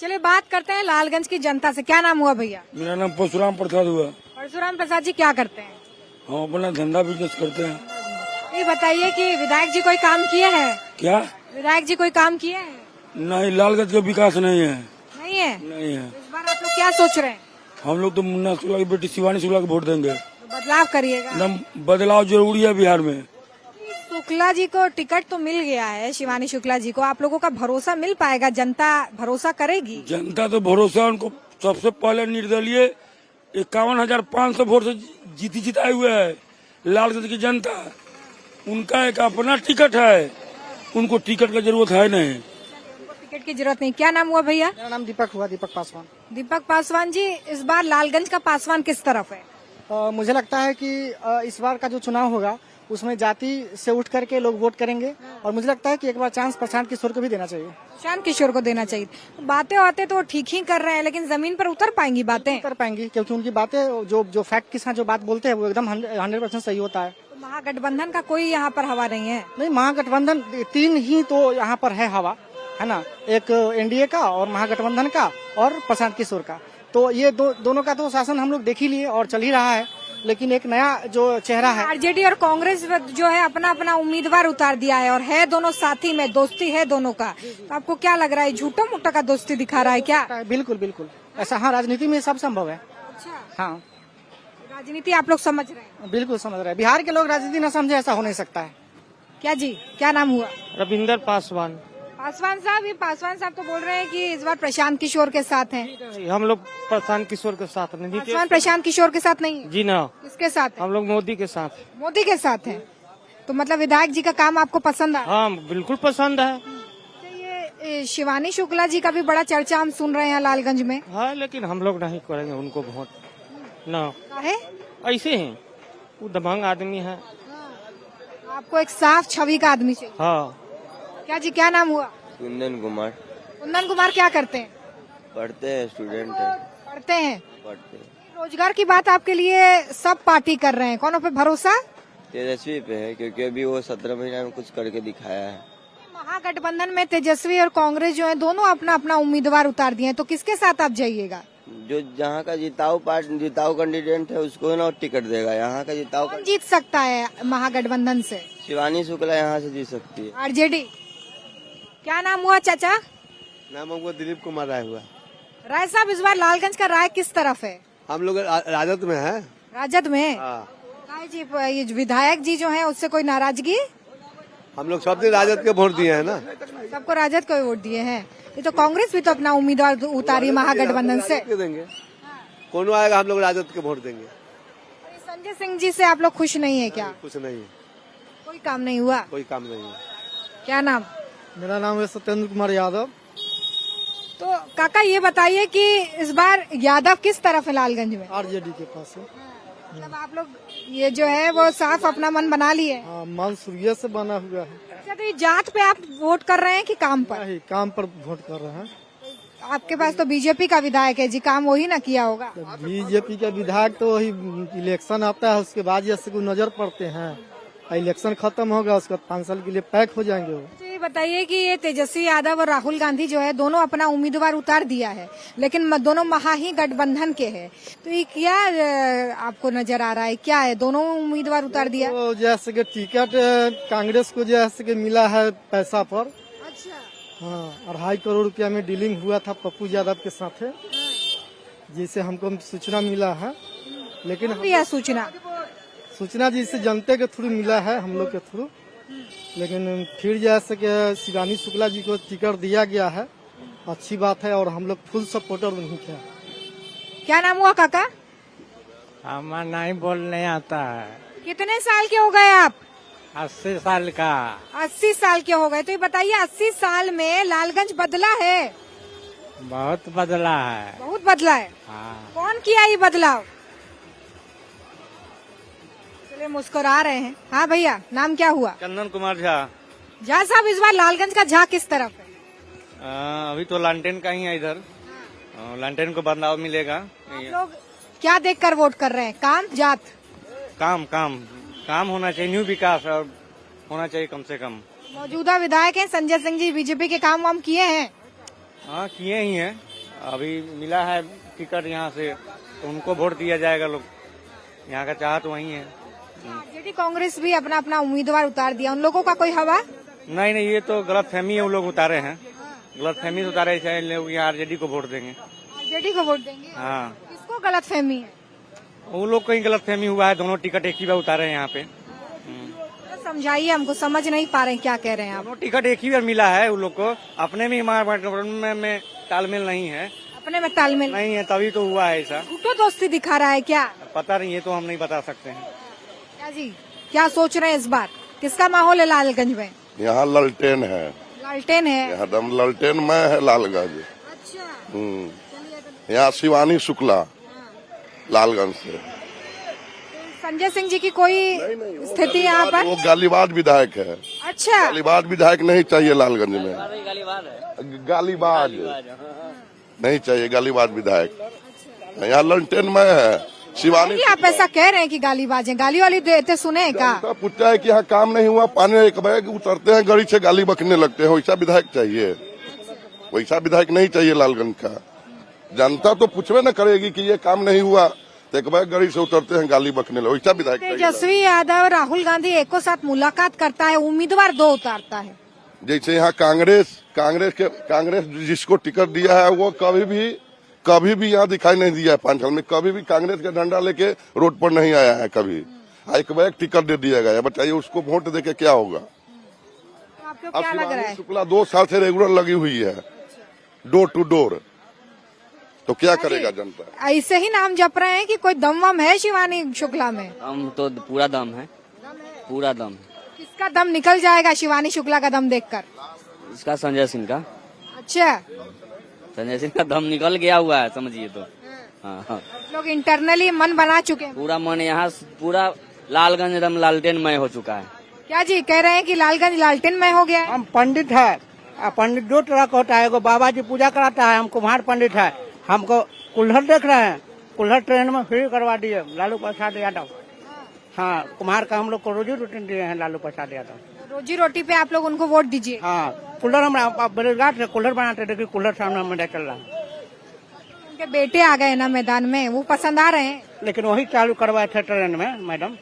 चलिए बात करते हैं लालगंज की जनता से। क्या नाम हुआ भैया? मेरा नाम परशुराम प्रसाद हुआ। परशुराम प्रसाद जी क्या करते हैं? हम अपना धंधा बिजनेस करते हैं। ये बताइए कि विधायक जी कोई काम किए हैं? क्या? विधायक जी कोई काम किए हैं? नहीं, लालगंज का विकास नहीं है। नहीं है? नहीं है। इस बार आप लोग क्या सोच रहे हैं? हम लोग तो मुन्ना शुक्ला की बेटी शिवानी शुक्ला को वोट देंगे। तो बदलाव करिएगा। एकदम बदलाव जरूरी है बिहार में। शुक्ला जी को टिकट तो मिल गया है, शिवानी शुक्ला जी को। आप लोगों का भरोसा मिल पाएगा? जनता भरोसा करेगी? जनता तो भरोसा उनको सबसे पहले निर्दलीय 51,500 वोट से जिताए हुए है। लालगंज की जनता, उनका एक अपना टिकट है, उनको टिकट की जरूरत है नहीं। उनको टिकट की जरूरत नहीं। क्या नाम हुआ भैया? मेरा नाम दीपक हुआ, दीपक पासवान। दीपक पासवान जी, इस बार लालगंज का पासवान किस तरफ है? मुझे लगता है कि इस बार का जो चुनाव होगा उसमें जाति से उठ करके लोग वोट करेंगे और मुझे लगता है कि एक बार चांस प्रशांत किशोर को भी देना चाहिए। प्रशांत किशोर को देना चाहिए। बातें आते तो वो ठीक ही कर रहे हैं, लेकिन जमीन पर उतर पाएंगी बातें? कर पाएंगी क्योंकि उनकी बातें जो फैक्ट के साथ जो बात बोलते हैं वो एकदम 100% सही होता है। तो महागठबंधन का कोई यहाँ पर हवा नहीं है? नहीं, महागठबंधन 3 ही तो यहाँ पर है हवा, है ना। एक एनडीए का और महागठबंधन का और प्रशांत किशोर का। तो ये दोनों का तो शासन हम लोग देख ही लिए और चल ही रहा है, लेकिन एक नया जो चेहरा है। आरजेडी और कांग्रेस जो है अपना अपना उम्मीदवार उतार दिया है और है दोनों साथी में, दोस्ती है दोनों का। तो आपको क्या लग रहा है, झूठा मुट्ठा का दोस्ती दिखा रहा है क्या? बिल्कुल बिल्कुल ऐसा, हाँ, राजनीति में सब संभव है। अच्छा, हाँ, राजनीति आप लोग समझ रहे हैं? बिल्कुल समझ रहे हैं। बिहार के लोग राजनीति न समझे ऐसा हो नहीं सकता है। क्या जी, क्या नाम हुआ? रविंदर पासवान। पासवान साहब, ये पासवान साहब तो बोल रहे हैं कि इस बार प्रशांत किशोर के साथ हैं। हम लोग प्रशांत किशोर के साथ नहीं। पासवान प्रशांत किशोर के साथ नहीं है? जी ना, किसके साथ है? हम लोग मोदी के साथ। मोदी के साथ है। तो मतलब विधायक जी का काम आपको पसंद आया? हाँ, बिल्कुल पसंद है। तो ये शिवानी शुक्ला जी का भी बड़ा चर्चा हम सुन रहे हैं लालगंज में। हाँ, लेकिन हम लोग नहीं करेंगे उनको वोट ना। है ऐसे हैं, वो दबंग आदमी है। आपको एक साफ छवि का आदमी चाहिए। हाँ। क्या जी, क्या नाम हुआ? कुंदन कुमार। कुंदन कुमार क्या करते हैं? पढ़ते हैं, स्टूडेंट है। पढ़ते हैं। पढ़ते हैं। रोजगार की बात आपके लिए सब पार्टी कर रहे हैं, कौन पे भरोसा? तेजस्वी पे है क्योंकि अभी वो 17 महीना में कुछ करके दिखाया है। महागठबंधन में तेजस्वी और कांग्रेस जो है दोनों अपना अपना उम्मीदवार उतार दिए हैं, तो किसके साथ आप जाइएगा? जो जहाँ का जिताऊ कैंडिडेट है उसको ना टिकट देगा। यहाँ का जिताऊ कौन जीत सकता है महागठबंधन से? शिवानी शुक्ला यहाँ से जीत सकती है। आरजेडी। क्या नाम हुआ चाचा? नाम हमको दिलीप कुमार राय हुआ। राय साहब, इस बार लालगंज का राय किस तरफ है? हम लोग राजद में है। राजद में? हाँ। राय जी, ये विधायक जी जो है उससे कोई नाराजगी? हम लोग सब दिन राजद के वोट दिए हैं ना। सबको राजद को वोट दिए हैं। ये तो कांग्रेस भी तो अपना उम्मीदवार उतारी महागठबंधन से। राजद के देंगे, कौन आएगा हम लोग राजद के वोट देंगे। संजय सिंह जी से आप लोग खुश नहीं है क्या? कुछ नहीं है, कोई काम नहीं हुआ? कोई काम नहीं है। क्या नाम? मेरा नाम है सत्येंद्र कुमार यादव। तो काका ये बताइए कि इस बार यादव किस तरफ है लालगंज में? आरजेडी के पास है। मतलब आप लोग ये जो है वो साफ अपना मन बना लिए? मन सूर्य से बना हुआ है। अच्छा, तो ये जात पे आप वोट कर रहे हैं कि काम पर? नहीं, काम पर वोट कर रहे हैं। आपके पास तो बीजेपी का विधायक है जी, काम वही ना किया होगा। बीजेपी का विधायक तो वही इलेक्शन आता है उसके बाद ये सबको नजर पड़ते हैं। इलेक्शन खत्म होगा उसके 5 साल के लिए पैक हो जाएंगे वो। अच्छा, ये बताइए कि ये तेजस्वी यादव और राहुल गांधी जो है दोनों अपना उम्मीदवार उतार दिया है, लेकिन दोनों महा ही गठबंधन के हैं। तो ये क्या आपको नजर आ रहा है, क्या है दोनों उम्मीदवार उतार दिया? तो जैसे कि टिकट कांग्रेस को जैसे कि मिला है पैसा पर। अच्छा। हाँ, 2.5 करोड़ रुपया में डीलिंग हुआ था पप्पू यादव के साथ, जिसे हमको सूचना मिला है। लेकिन यह सूचना जिसे जनता के थ्रू मिला है, हम लोग के थ्रू। लेकिन फिर जैसे कि शिवानी शुक्ला जी को टिकट दिया गया है, अच्छी बात है और हम लोग फुल सपोर्टर उन्हीं के। क्या नाम हुआ काका? हमारा नहीं बोलने आता है। कितने साल के हो गए आप? 80 साल का। 80 साल के हो गए। तो ये बताइए 80 साल में लालगंज बदला है? बहुत बदला है। बहुत बदला है। हाँ। कौन किया ये बदलाव? चलिए मुस्कुरा रहे हैं। हाँ भैया, नाम क्या हुआ? चंदन कुमार झा। झा साहब, इस बार लालगंज का झा किस तरफ है? अभी तो लालटेन का ही है इधर। लालटेन को बदलाव मिलेगा। आप लोग क्या देखकर वोट कर रहे हैं, काम जात? काम काम काम होना चाहिए, न्यू विकास और होना चाहिए कम से कम। मौजूदा विधायक हैं संजय सिंह जी, बीजेपी के काम वाम किए हैं? हाँ, किए ही हैं। अभी मिला है टिकट यहाँ से, तो उनको वोट दिया जाएगा। लोग यहाँ का चाहत वही है। आरजेडी कांग्रेस भी अपना अपना उम्मीदवार उतार दिया, उन लोगों का कोई हवा? नहीं नहीं, ये तो गलत फहमी है, वो लोग उतारे हैं, गलत फहमी से उतारे। चाहे लोग यहाँ आरजेडी को वोट देंगे। आरजेडी को वोट देंगे? हाँ, किसको गलत फहमी है? वो लोग कहीं गलत फहमी हुआ है, दोनों टिकट एक ही बार उतारे हैं यहाँ पे। तो समझाइए हमको, समझ नहीं पा रहे हैं क्या कह रहे हैं आप। दोनों टिकट एक ही बार मिला है उन लोग को, अपने में हमारे में तालमेल नहीं है, अपने में तालमेल नहीं है, तभी तो हुआ है ऐसा। झूठो दोस्ती दिखा रहा है क्या? पता नहीं है, तो हम नहीं बता सकते हैं। क्या जी, क्या सोच रहे हैं इस बार? किसका माहौल है लालगंज में? यहाँ ललटेन है, लालटेन है। यहाँ दम ललटेन में है लालगंज। अच्छा, यहाँ शिवानी शुक्ला लालगंज से। संजय सिंह जी की कोई स्थिति यहाँ पर? वो गालीबाज विधायक है। अच्छा, गालीबाज विधायक नहीं चाहिए लालगंज में, गालीबाज नहीं चाहिए, गालीबाज विधायक। यहाँ ललटेन में है शिवानी। आप ऐसा कह रहे हैं कि गालीबाज है, गाली वाली देते सुने हैं क्या? पूछता है कि यहाँ काम नहीं हुआ, पानी एक बैग उतरते हैं गाड़ी से गाली बकने लगते हैं, वैसा विधायक चाहिए, वैसा विधायक नहीं चाहिए लालगंज का। जनता तो पूछवे न करेगी कि ये काम नहीं हुआ, तो एक बैग गाड़ी से उतरते हैं गाली बकने लगते, वैसा विधायक चाहिए। तेजस्वी यादव और राहुल गांधी एक को साथ मुलाकात करता है, उम्मीदवार दो उतारता है। जैसे यहाँ कांग्रेस जिसको टिकट दिया है वो कभी भी यहाँ दिखाई नहीं दिया है। 5 साल में कभी भी कांग्रेस का डंडा लेके रोड पर नहीं आया है कभी। एक बैग टिकट दे दिया गया, बताइए उसको वोट देके क्या होगा? तो आपको क्या लग रहा है? शुक्ला 2 साल से रेगुलर लगी हुई है, डोर टू डोर, तो क्या करेगा जनता? ऐसे ही नाम जप रहे हैं कि कोई दम वम है शिवानी शुक्ला में? हम तो पूरा दम है, पूरा दम। किसका दम निकल जाएगा शिवानी शुक्ला का दम देखकर? इसका संजय सिंह का। अच्छा, संजय सिंह का दम निकल गया हुआ है, समझिए तो। हाँ, लोग इंटरनली मन बना चुके हैं। पूरा मन यहाँ पूरा लालगंज एकदम लालटेनमय हो चुका है। क्या जी कह रहे हैं कि लालगंज लालटेनमय हो गया है? हम पंडित है, पंडित 2 तरह का होता है, एगो बाबा जी पूजा कराता है, हम कुम्हार पंडित है। हमको कुल्हड़ देख रहे हैं, कुल्हड़ ट्रेन में फ्री करवा दिए लालू प्रसाद यादव। हाँ, कुम्हार का हम लोग को रोजी रोटी दिए हैं लालू प्रसाद यादव। रोजी रोटी पे आप लोग उनको वोट दीजिए। हाँ, कुल्हड़ हम बेरोजगार से कुल्हड़ बनाते, देखिए कुल्हड़ सामने में चल रहा है। उनके बेटे आ गए ना मैदान में, वो पसंद आ रहे हैं, लेकिन वही चालू करवाए थे ट्रेन में मैडम।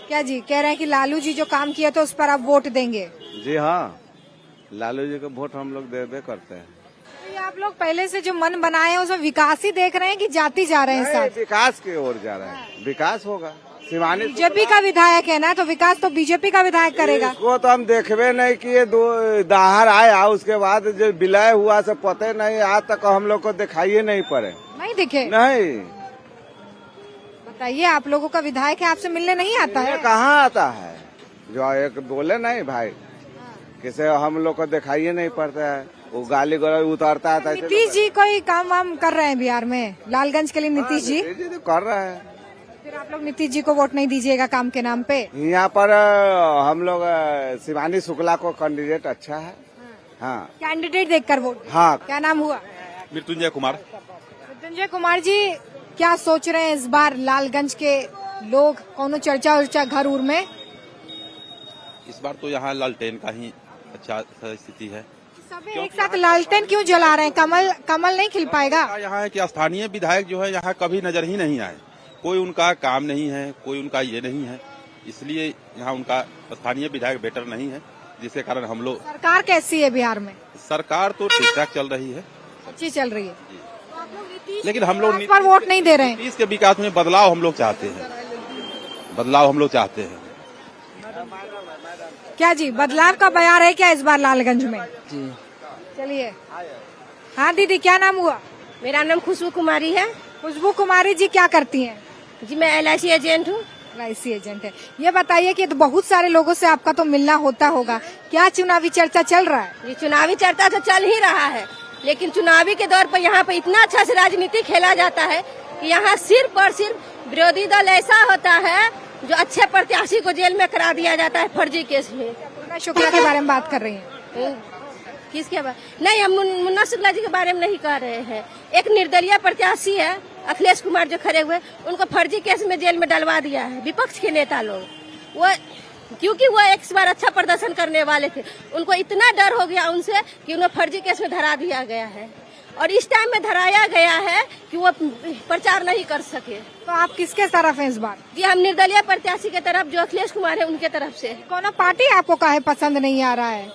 क्या जी कह रहे हैं कि लालू जी जो काम किया तो उस पर आप वोट देंगे? जी हाँ, लालू जी को वोट हम लोग दे करते हैं। तो ये आप लोग पहले से जो मन बनाए हैं उसमें विकास ही देख रहे हैं कि जाती जा रहे हैं साथ? विकास की ओर जा रहे हैं, विकास होगा। शिवानी बीजेपी का विधायक है ना, तो विकास तो बीजेपी का विधायक करेगा। इसको तो हम देखबे नहीं कि ये दाहर आया, उसके बाद जो विलय हुआ से पते नहीं, आज तक हम लोग को दिखाई नहीं पड़े। नहीं दिखे? नहीं, बताइए, आप लोगों का विधायक है, आपसे मिलने नहीं आता है? कहाँ आता है? जो एक बोले नहीं भाई, किसे हम लोग को दिखाई नहीं पड़ता है, वो गाली गलौज उतारता है। नीतीश जी कोई काम वाम कर रहे हैं बिहार में लालगंज के लिए? नीतीश जी तो कर रहे हैं। फिर आप लोग नीतीश जी को वोट नहीं दीजिएगा काम के नाम पे? यहाँ पर हम लोग शिवानी शुक्ला को कैंडिडेट अच्छा है। हाँ, कैंडिडेट देखकर वोट। हाँ। क्या नाम हुआ? मृत्युंजय कुमार। मृत्युंजय कुमार जी, क्या सोच रहे हैं इस बार लालगंज के लोग? कौन चर्चा उर्चा घर उर में? इस बार तो यहाँ लालटेन का ही अच्छा स्थिति है। सब एक साथ लालटेन क्यों जला रहे हैं? कमल नहीं खिल पाएगा? यहाँ है कि स्थानीय विधायक जो है यहाँ कभी नजर ही नहीं आए, कोई उनका काम नहीं है, कोई उनका ये नहीं है, इसलिए यहाँ उनका स्थानीय विधायक बेटर नहीं है, जिसके कारण हम लोग। सरकार कैसी है बिहार में? सरकार तो ठीक ठाक चल रही है, अच्छी चल रही है, लेकिन हम लोग पर वोट नहीं दे रहे हैं। नीतीश के विकास में बदलाव हम लोग चाहते हैं, बदलाव हम लोग चाहते हैं। क्या जी, बदलाव का बयार है क्या इस बार लालगंज में? जी चलिए। हाँ दीदी, क्या नाम हुआ? मेरा नाम खुशबू कुमारी है। खुशबू कुमारी जी, क्या करती हैं? जी मैं LIC एजेंट हूँ। LIC एजेंट है। ये बताइए कि तो बहुत सारे लोगों से आपका तो मिलना होता होगा, क्या चुनावी चर्चा चल रहा है? ये चुनावी चर्चा तो चल ही रहा है, लेकिन चुनावी के दौर पर यहाँ पर इतना अच्छा से राजनीति खेला जाता है कि यहाँ सिर्फ और सिर्फ विरोधी दल ऐसा होता है जो अच्छे प्रत्याशी को जेल में करा दिया जाता है फर्जी केस में। मुन्ना शुक्ला के बारे में बात कर रही हैं? किसके बारे? नहीं, हम मुन्ना शुक्ला जी के बारे में नहीं कह रहे हैं। एक निर्दलीय प्रत्याशी है अखिलेश कुमार जो खड़े हुए, उनको फर्जी केस में जेल में डलवा दिया है विपक्ष के नेता लोग। वो क्योंकि वो एक बार अच्छा प्रदर्शन करने वाले थे, उनको इतना डर हो गया उनसे कि उन्हें फर्जी केस में धरा दिया गया है। और इस टाइम में धराया गया है कि वो प्रचार नहीं कर सके। तो आप किसके तरफ हैं इस बार? जी हम निर्दलीय प्रत्याशी के तरफ जो अखिलेश कुमार है उनके तरफ से। कौन पार्टी आपको काहे पसंद नहीं आ रहा है?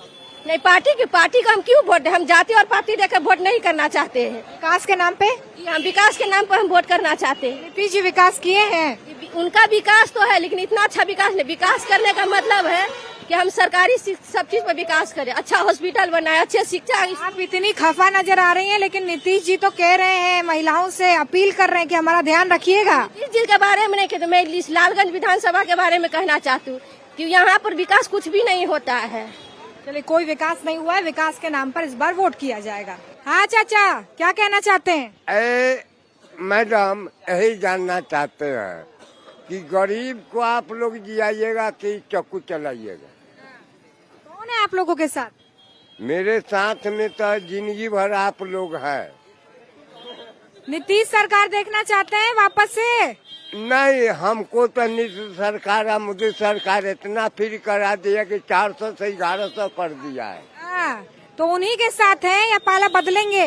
नहीं, पार्टी को हम क्यों वोट दें? हम जाति और पार्टी देकर वोट नहीं करना चाहते हैं। विकास के नाम पे? जी हम विकास के नाम पर हम वोट करना चाहते हैं। नीतीश जी विकास किए हैं, उनका विकास तो है लेकिन इतना अच्छा विकास नहीं। विकास करने का मतलब है कि हम सरकारी सब चीज पर विकास करें, अच्छा हॉस्पिटल बनाए, अच्छे शिक्षा। आप इतनी खफा नजर आ रही हैं, लेकिन नीतीश जी तो कह रहे हैं, महिलाओं से अपील कर रहे हैं कि हमारा ध्यान रखिएगा। इस चीज के बारे में नहीं कहते, मैं इस लालगंज विधानसभा के बारे में कहना चाहती हूँ कि यहाँ पर विकास कुछ भी नहीं होता है। चलिए, कोई विकास नहीं हुआ है, विकास के नाम पर इस बार वोट किया जाएगा। हाँ चाचा, क्या कहना चाहते हैं? मैडम, यही जानना चाहते हैं कि गरीब को आप लोग जियाइएगा कि चाकू चलाइएगा? कौन है आप लोगों के साथ? मेरे साथ में तो जिंदगी भर आप लोग हैं। नीतीश सरकार देखना चाहते हैं वापस से? नहीं, हमको तो नीतीश सरकार और मोदी सरकार इतना फ्री करा दिया कि 400 से 1100 कर दिया है। तो उन्हीं के साथ हैं या पाला बदलेंगे?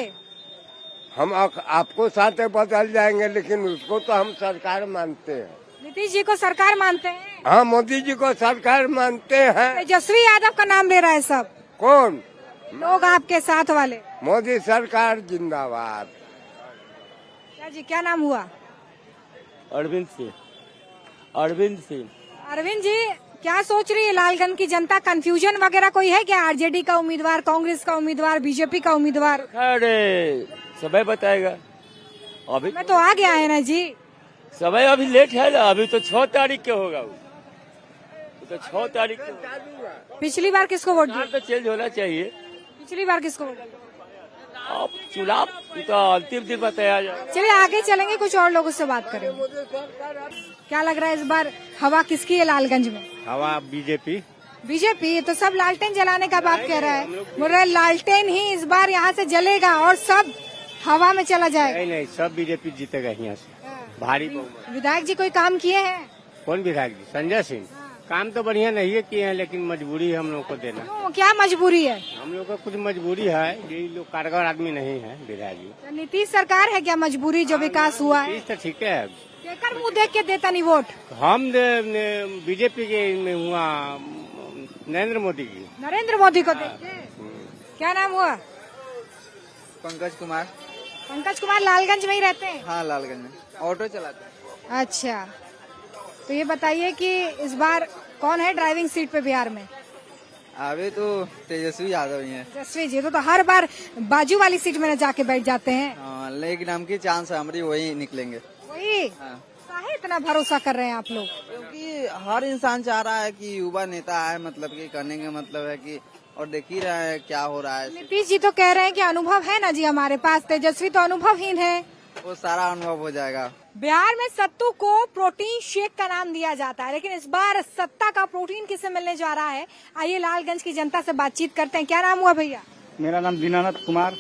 हम आपको साथ बदल जाएंगे, लेकिन उसको तो हम सरकार मानते हैं। नीतीश जी को सरकार मानते हैं? हाँ, मोदी जी को सरकार मानते हैं। तेजस्वी यादव का नाम ले रहा है सब। कौन लोग आपके साथ वाले? मोदी सरकार जिंदाबाद। क्या जी, क्या नाम हुआ? अरविंद सिंह। अरविंद सिंह। अरविंद जी, क्या सोच रही है लालगंज की जनता? कंफ्यूजन वगैरह कोई है क्या? आरजेडी का उम्मीदवार, कांग्रेस का उम्मीदवार, बीजेपी का उम्मीदवार? अरे समय बताएगा, अभी मैं तो आ गया है ना जी। समय अभी लेट है ना, अभी तो 6 तारीख के होगा वो तो 6 तारीख को। पिछली बार किसको वोट दिया? तो चेंज होना चाहिए। पिछली बार किसको वोट दिया? अब चुनाव तो अंतिम दिन बताया जाए। चलिए आगे चलेंगे, कुछ और लोगों से बात करेंगे। क्या लग रहा है इस बार हवा किसकी है लालगंज में? हवा बीजेपी। बीजेपी? तो सब लालटेन जलाने का बात कह रहा है। बोल रहा है लालटेन ही इस बार यहाँ से जलेगा और सब हवा में चला जाएगा। नहीं, सब बीजेपी जीतेगा यहाँ से, भारी बहुमत। विधायक जी कोई काम किए हैं? कौन विधायक जी? संजय सिंह। काम तो बढ़िया नहीं है किए हैं, लेकिन मजबूरी है हम लोग को देना। क्यों, क्या मजबूरी है? हम लोग का कुछ मजबूरी है, ये लोग कारगर आदमी नहीं है विधायक जी। तो नीतीश सरकार है क्या मजबूरी जो विकास हुआ है? तो ठीक है, केकर मुँह देख के देता नहीं वोट? हम बीजेपी के में हुआ नरेंद्र मोदी की। नरेंद्र मोदी को देख के। क्या नाम हुआ? पंकज कुमार। पंकज कुमार लालगंज में ही रहते हैं? हाँ, लालगंज में ऑटो चलाते हैं। अच्छा, तो ये बताइए कि इस बार कौन है ड्राइविंग सीट पे बिहार में? अभी तो तेजस्वी यादव ही है। तेजस्वी जी तो हर बार बाजू वाली सीट में जाके बैठ जाते हैं। हाँ, लेकिन हम की चांस है हमारी वही निकलेंगे। वही? हाँ। काहे इतना भरोसा कर रहे हैं आप लोग? क्योंकि हर इंसान चाह रहा है कि युवा नेता आए, मतलब कि करने का मतलब है कि, और देख ही रहे हैं क्या हो रहा है। नीतीश जी तो कह रहे हैं कि अनुभव है ना जी हमारे पास। तेजस्वी तो अनुभवहीन है। वो सारा अनुभव हो जाएगा। बिहार में सत्तू को प्रोटीन शेक का नाम दिया जाता है, लेकिन इस बार सत्ता का प्रोटीन किसे मिलने जा रहा है? आइए लालगंज की जनता से बातचीत करते हैं। क्या नाम हुआ भैया? मेरा नाम दीनानाथ कुमार।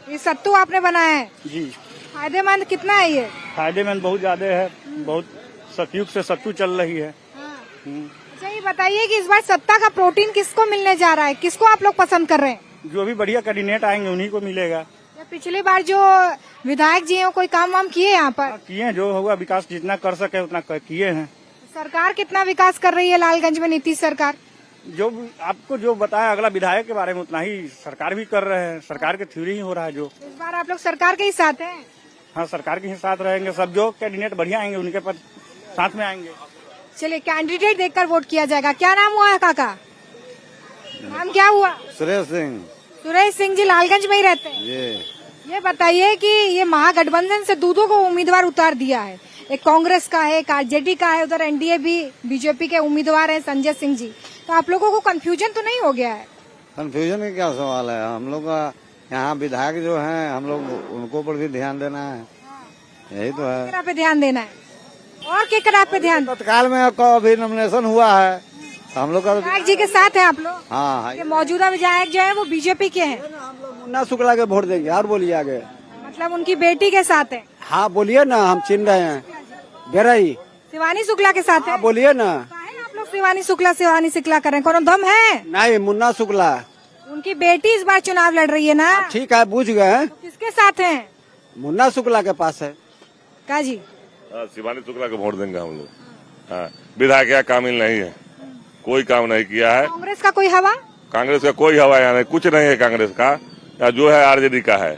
ये सत्तू आपने बनाया है जी। फायदेमंद कितना है ये? फायदेमंद बहुत ज्यादा है, बहुत सतयुग से सत्तू चल रही है। अच्छा, ये बताइए कि इस बार सत्ता का प्रोटीन किसको मिलने जा रहा है? किसको आप लोग पसंद कर रहे हैं? जो भी बढ़िया कैंडिडेट आएंगे उन्हीं को मिलेगा। पिछली बार जो विधायक जी हैं कोई काम वाम किए यहाँ पर? किए, जो होगा विकास जितना कर सके उतना किए हैं। सरकार कितना विकास कर रही है लालगंज में नीतीश सरकार? जो आपको जो बताया अगला विधायक के बारे में उतना ही सरकार भी कर रहे हैं। सरकार के थ्योरी ही हो रहा है जो। इस बार आप लोग सरकार के ही साथ हैं? हाँ, सरकार के ही साथ रहेंगे। सब जो कैंडिडेट बढ़िया आएंगे उनके पर साथ में आएंगे। चलिए, कैंडिडेट देखकर वोट किया जाएगा। क्या नाम हुआ है काका? नाम क्या हुआ? सुरेश सिंह। सुरेश सिंह जी लालगंज में ही रहते हैं? ये बताइए कि ये महागठबंधन से दो को उम्मीदवार उतार दिया है। एक कांग्रेस का है, एक आरजेडी का है, उधर एनडीए भी बीजेपी के उम्मीदवार हैं संजय सिंह जी। तो आप लोगों को कंफ्यूजन तो नहीं हो गया है? कंफ्यूजन का क्या सवाल है? हम लोग का यहाँ विधायक जो हैं, हम लोग उनको पर भी ध्यान देना है, यही तो है। केकरा पे ध्यान देना है? और केकरा पे ध्यान? तत्काल में अभी नॉमिनेशन हुआ है, हम लोग का विधायक जी के साथ हैं आप लोग? हाँ। ये मौजूदा विधायक जो है वो बीजेपी के हैं? मुन्ना शुक्ला के वोट देंगे। और बोलिए आगे। मतलब उनकी बेटी के साथ है? हाँ बोलिए ना, हम चिन्ह रहे हैं। बेरई शिवानी शुक्ला के साथ है? बोलिए ना। आप लोग शिवानी शुक्ला करें, कौन दम है? नहीं, मुन्ना शुक्ला। उनकी बेटी इस बार चुनाव लड़ रही है ना। ठीक है, बुझ गए हैं। किसके साथ हैं? मुन्ना शुक्ला के पास है। का जी? शिवानी शुक्ला को वोट देंगे हम लोग। हाँ, विधायक यहाँ कामिल नहीं है, कोई काम नहीं किया है। कांग्रेस का कोई हवा? कांग्रेस का कोई हवा यहाँ नहीं, कुछ नहीं है कांग्रेस का। यहाँ जो है आरजेडी का है,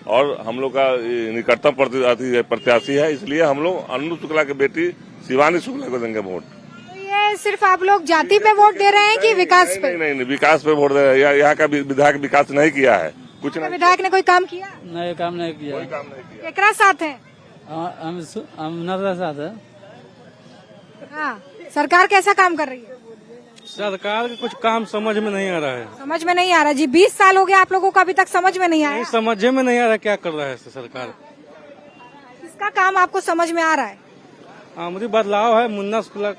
और हम लोग का निकटतम प्रत्याशी है, इसलिए हम लोग अन्नू शुक्ला की बेटी शिवानी शुक्ला को देंगे वोट। तो ये सिर्फ आप लोग जाति पे वोट दे रहे हैं कि विकास पे? नहीं, विकास पे वोट दे रहे हैं। यहाँ का विधायक विकास नहीं किया है, कुछ नहीं। विधायक ने कोई काम किया? नहीं, काम नहीं किया। कोई काम नहीं किया। केकरा साथ है? हम नर्मदा साथ है। हाँ, सरकार कैसा काम कर रही है? सरकार का कुछ काम समझ में नहीं आ रहा है। समझ में नहीं आ रहा जी। 20 साल हो गए आप लोगों को, अभी तक समझ में नहीं आया। समझ में नहीं आ रहा क्या कर रहा है सरकार। किसका काम आपको समझ में आ रहा है? आमदी बदलाव है, मुन्ना शुक्ला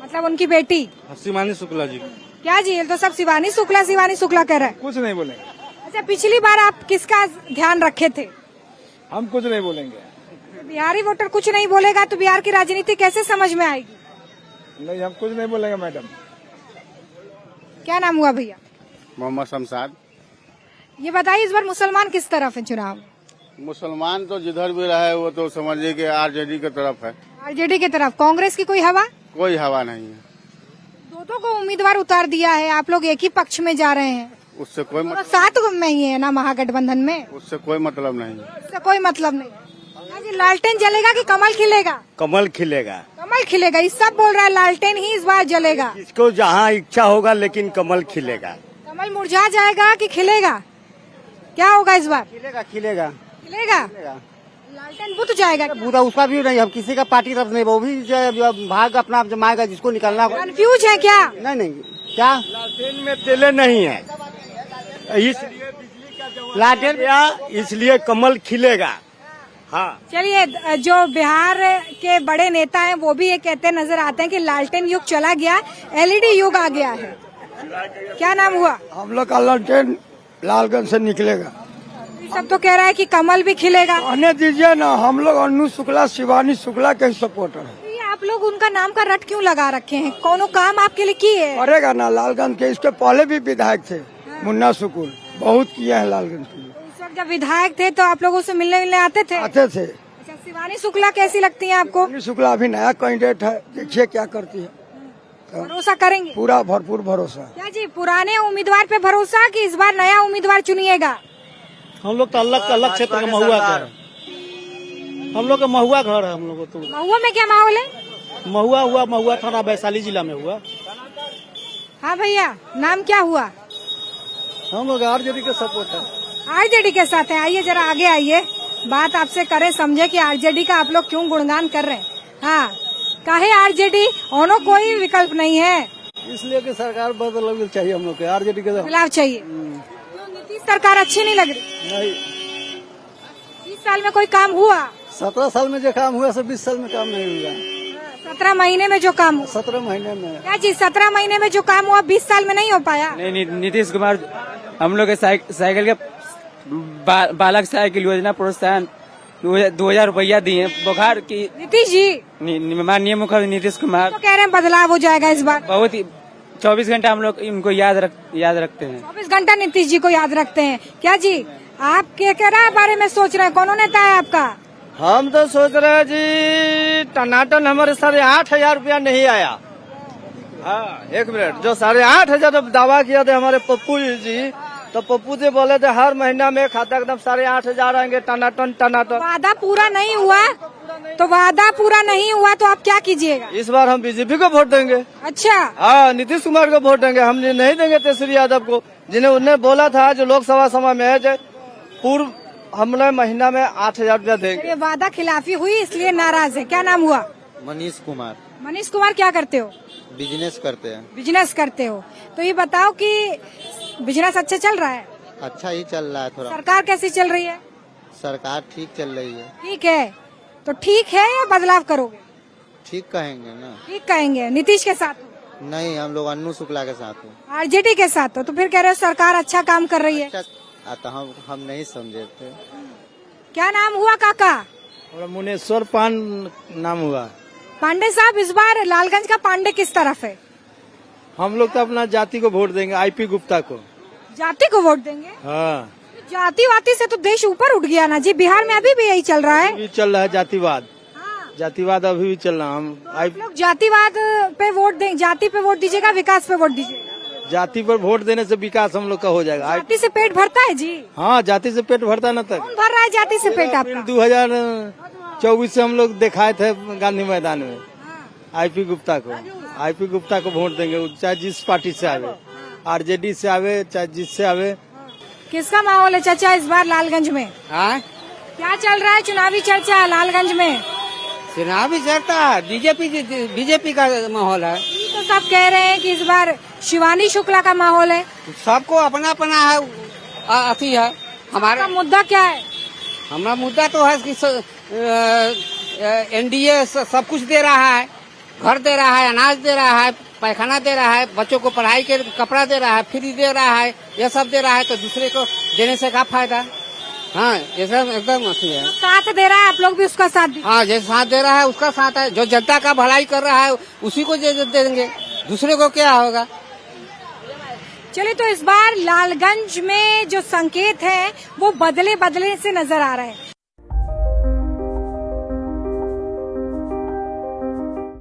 मतलब उनकी बेटी शिवानी शुक्ला जी। क्या जी? ये तो सब शिवानी शुक्ला कह रहा है। कुछ नहीं बोलेंगे, अच्छा, पिछली बार आप किसका ध्यान रखे थे? हम कुछ नहीं बोलेंगे। बिहारी वोटर कुछ नहीं बोलेगा तो बिहार की राजनीति कैसे समझ में आएगी? नहीं, हम कुछ नहीं बोलेंगे मैडम। क्या नाम हुआ भैया? मोहम्मद शमशाद। ये बताइए, इस बार मुसलमान किस तरफ है चुनाव? मुसलमान तो जिधर भी रहे वो तो समझिए कि आरजेडी की तरफ है। आरजेडी की तरफ। कांग्रेस की कोई हवा? कोई हवा नहीं है। दो को उम्मीदवार उतार दिया है, आप लोग एक ही पक्ष में जा रहे हैं। उससे कोई तो साथ में ही है ना महागठबंधन में? उससे कोई मतलब नहीं है। उससे कोई मतलब नहीं। लालटेन जलेगा कि कमल खिलेगा? कमल खिलेगा। कमल खिलेगा, इस सब बोल रहा है लालटेन ही इस बार जलेगा। इसको जहाँ इच्छा होगा, लेकिन कमल खिलेगा। कमल मुरझा जाएगा कि खिलेगा? क्या होगा इस बार? खिलेगा। खिलेगा। लालटेन बुझ जाएगा? पूरा उसका भी नहीं, हम किसी का पार्टी तरफ नहीं, वो भी भाग अपना जमाएगा जिसको निकलना। कंफ्यूज है क्या? नहीं, क्या लालटेन में तेले नहीं है, इसलिए लालटेन इसलिए कमल खिलेगा। हाँ, चलिए, जो बिहार के बड़े नेता हैं वो भी ये कहते नजर आते हैं कि लालटेन युग चला गया, एलईडी युग आ गया है। क्या नाम हुआ? हम लोग का लालटेन लालगंज से निकलेगा। सब तो कह रहा है कि कमल भी खिलेगा। आने दीजिए ना, हम लोग अन्नू शुक्ला शिवानी शुक्ला के सपोर्टर है। आप लोग उनका नाम का रट क्यों लगा रखे हैं? कोनो काम आपके लिए किए? करेगा ना लालगंज के, इसके पहले भी विधायक थे मुन्ना शुक्ल, बहुत किया है लालगंज के लिए। जब विधायक थे तो आप लोगों से मिलने आते थे? आते थे। अच्छा, शिवानी शुक्ला कैसी लगती है आपको? शिवानी शुक्ला अभी नया कैंडिडेट है, देखिए क्या करती है। भरोसा करेंगे? पूरा भरपूर भरोसा। क्या जी, पुराने उम्मीदवार पे भरोसा कि इस बार नया उम्मीदवार चुनिएगा? हम लोग तो अलग क्षेत्र का महुआ का है। हम लोग का महुआ घर है। हम लोग तो महुआ में क्या माहौल है? महुआ थाना वैशाली जिला में हुआ। हाँ भैया, नाम क्या हुआ? हम लोग आरजेडी के सपोर्ट है। आरजेडी के साथ है। आइए जरा आगे आइए, बात आपसे करें, समझे कि आरजेडी का आप लोग क्यों गुणगान कर रहे हैं। हाँ, काहे आरजेडी? और कोई विकल्प नहीं है, इसलिए कि सरकार बदलाव चाहिए। हम लोग के आरजेडी के बदलाव चाहिए। नीतीश सरकार अच्छी नहीं लग रही? नहीं। 20 साल में कोई काम हुआ? 17 साल में जो काम हुआ, 20 साल में काम नहीं हुआ। 17 महीने में जो काम हुआ? 17 महीने में। क्या जी, 17 महीने में जो काम हुआ 20 साल में नहीं हो पाया? नहीं, नीतीश कुमार हम लोग के साइकिल के बालक साइकिल योजना प्रोत्साहन 2000 रुपया दिए। बुखार की नीतीश जी, माननीय मुख्यमंत्री नीतीश कुमार तो कह रहे हैं बदलाव हो जाएगा इस बार। बहुत ही 24 घंटा हम लोग इनको याद रखते हैं। 24 घंटा नीतीश जी को याद रखते हैं। क्या जी, आप क्या बारे में सोच रहे हैं? कौन नेता है आपका? हम तो सोच रहे हैं जी, टनाटन हमारे 8,500 रुपया नहीं आया। हाँ, एक मिनट, जो 8,500 दावा किया थे हमारे पप्पू जी, तो पप्पू जी बोले थे हर महीना में खाता एकदम 8,500 आएंगे, टनाटन। वादा पूरा नहीं हुआ तो वादा पूरा नहीं हुआ तो आप क्या कीजिएगा? इस बार हम बीजेपी को वोट देंगे। अच्छा, हाँ, नीतीश कुमार को वोट देंगे। हम नहीं देंगे तेजस्वी यादव को, जिन्हें उन्हें बोला था जो लोकसभा समय में है, पूर्व हमने महीना में 8,000 रुपया देंगे। ये वादा खिलाफी हुई इसलिए नाराज है। क्या नाम हुआ? मनीष कुमार। मनीष कुमार, क्या करते हो? बिजनेस करते हैं। बिजनेस करते हो, तो ये बताओ कि बिजनेस अच्छा चल रहा है? अच्छा ही चल रहा है। थोड़ा सरकार कैसी चल रही है? सरकार ठीक चल रही है। ठीक है, तो ठीक है या बदलाव करोगे? ठीक कहेंगे ना। ठीक कहेंगे। नीतीश के साथ हो? नहीं, हम लोग अन्नू शुक्ला के साथ हो। आरजेडी के साथ हो, तो फिर कह रहे हो सरकार अच्छा काम कर रही है। तो हम नहीं समझे थे। क्या नाम हुआ काका? मुनेश्वर पान नाम हुआ। पांडे साहब, इस बार लालगंज का पांडे किस तरफ है? हम लोग तो अपना जाति को वोट देंगे, आईपी गुप्ता को। जाति को वोट देंगे? हाँ, जाति वाती से तो देश ऊपर उठ गया ना जी। बिहार में अभी भी यही चल रहा है। अभी चल रहा है जातिवाद। जातिवाद अभी भी चल रहा है। हम आप लोग जातिवाद पे वोट दें, जाति पे वोट दीजिएगा, विकास पे वोट दीजिएगा? जाति पर वोट देने से विकास हम लोग का हो जाएगा। जाति से पेट भरता है जी? हाँ, जाति से पेट भरता न तक। कौन भर रहा है जाति से पेट आपका? 2024 से हम लोग दिखाए थे गांधी मैदान में आईपी गुप्ता को वोट देंगे, चाहे जिस पार्टी से आवे, आरजेडी से आवे चाहे जिससे आवे। किसका माहौल है चाचा इस बार लालगंज में? क्या चल रहा है चुनावी चर्चा लालगंज में? चुनावी चर्चा बीजेपी का माहौल है। तो सब कह रहे हैं कि इस बार शिवानी शुक्ला का माहौल है। सबको अपना अपना है, अथी है। हमारा मुद्दा क्या है? हमारा मुद्दा तो है कि एनडीए सब कुछ दे रहा है, घर दे रहा है, अनाज दे रहा है, पैखाना दे रहा है, बच्चों को पढ़ाई के कपड़ा दे रहा है, फ्री दे रहा है, ये सब दे रहा है, तो दूसरे को देने से क्या फायदा? हाँ, ये सब एकदम अच्छी है। साथ दे रहा है, आप लोग भी उसका साथ दीजिए। हाँ, जो साथ दे रहा है उसका साथ है, जो जनता का भलाई कर रहा है उसी को दे देंगे, दूसरे को क्या होगा? चलिए, तो इस बार लालगंज में जो संकेत है वो बदले से नजर आ रहा है।